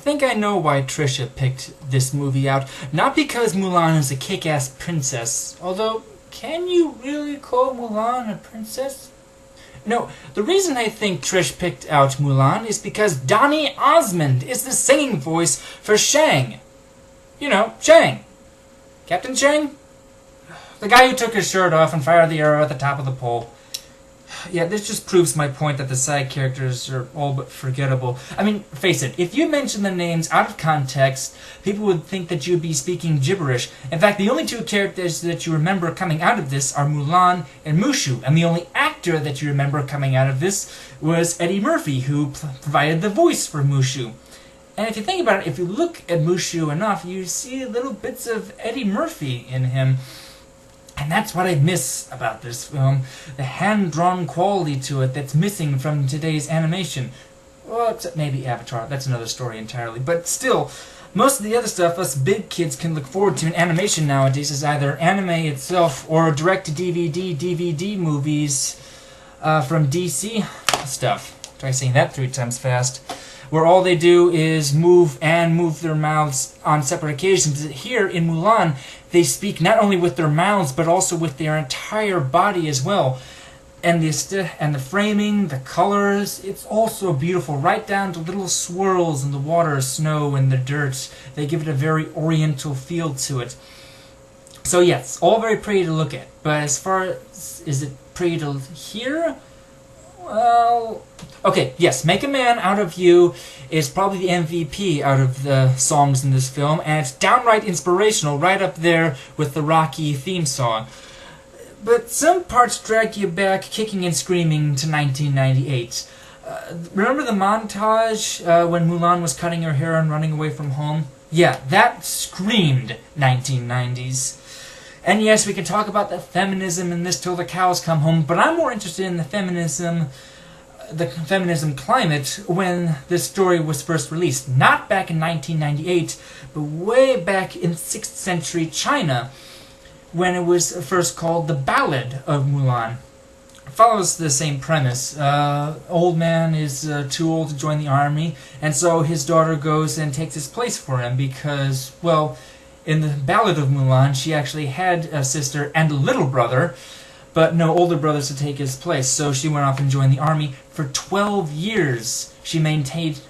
think I know why Trisha picked this movie out. Not because Mulan is a kick-ass princess, although, can you really call Mulan a princess? No, the reason I think Trish picked out Mulan is because Donny Osmond is the singing voice for Shang. You know, Shang. Captain Shang? The guy who took his shirt off and fired the arrow at the top of the pole. Yeah, this just proves my point that the side characters are all but forgettable. I mean, face it, if you mention the names out of context, people would think that you'd be speaking gibberish. In fact, the only two characters that you remember coming out of this are Mulan and Mushu, and the only actor that you remember coming out of this was Eddie Murphy, who provided the voice for Mushu. And if you think about it, if you look at Mushu enough, you see little bits of Eddie Murphy in him. And that's what I miss about this film, the hand-drawn quality to it that's missing from today's animation. Well, except maybe Avatar, that's another story entirely. But still, most of the other stuff us big kids can look forward to in animation nowadays is either anime itself or direct-to-DVD, DVD movies from DC stuff. Try saying that 3 times fast. Where all they do is move their mouths on separate occasions. Here in Mulan, they speak not only with their mouths, but also with their entire body as well. And the framing, the colors, it's all so beautiful, right down to little swirls in the water, snow, and the dirt. They give it a very oriental feel to it. So yes, all very pretty to look at. But as far as, is it pretty to hear? Well, okay, yes, Make a Man Out of You is probably the MVP out of the songs in this film, and it's downright inspirational, right up there with the Rocky theme song. But some parts drag you back, kicking and screaming, to 1998. Remember the montage when Mulan was cutting her hair and running away from home? Yeah, that screamed 1990s. And yes, we can talk about the feminism in this till the cows come home, but I'm more interested in the feminism climate when this story was first released. Not back in 1998, but way back in 6th century China, when it was first called The Ballad of Mulan. It follows the same premise. Old man is too old to join the army, and so his daughter goes and takes his place for him because, well, in the Ballad of Mulan, she actually had a sister and a little brother, but no older brothers to take his place, so she went off and joined the army. For 12 years, she maintained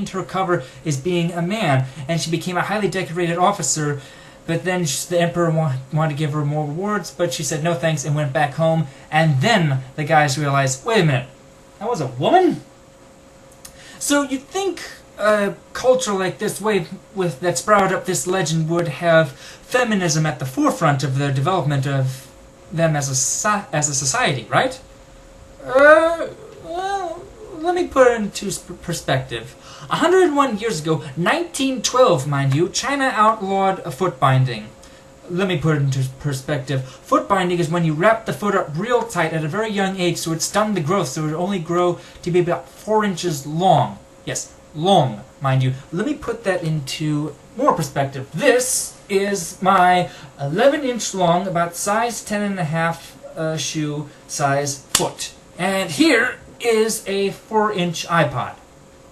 her cover as being a man, and she became a highly decorated officer, but then the emperor wanted to give her more rewards, but she said no thanks and went back home, and then the guys realized, wait a minute, that was a woman? So you'd think a culture like this, that sprouted up this legend, would have feminism at the forefront of the development of them as a society, right? Well, let me put it into perspective. 101 years ago, 1912, mind you, China outlawed foot binding. Let me put it into perspective. Foot binding is when you wrap the foot up real tight at a very young age so it stunned the growth, so it would only grow to be about 4 inches long. Yes, long, mind you. Let me put that into more perspective. This is my 11-inch long, about size 10.5 shoe size foot. And here is a 4-inch iPod.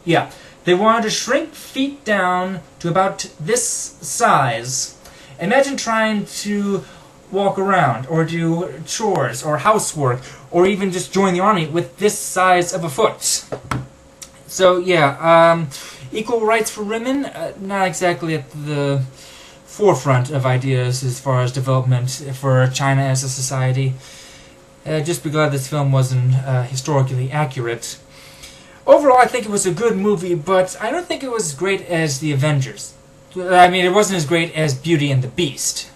Yeah, they wanted to shrink feet down to about this size. Imagine trying to walk around, or do chores, or housework, or even just join the army with this size of a foot. So yeah, equal rights for women, not exactly at the forefront of ideas as far as development for China as a society. Just be glad this film wasn't historically accurate. Overall, I think it was a good movie, but I don't think it was as great as The Avengers. I mean, it wasn't as great as Beauty and the Beast.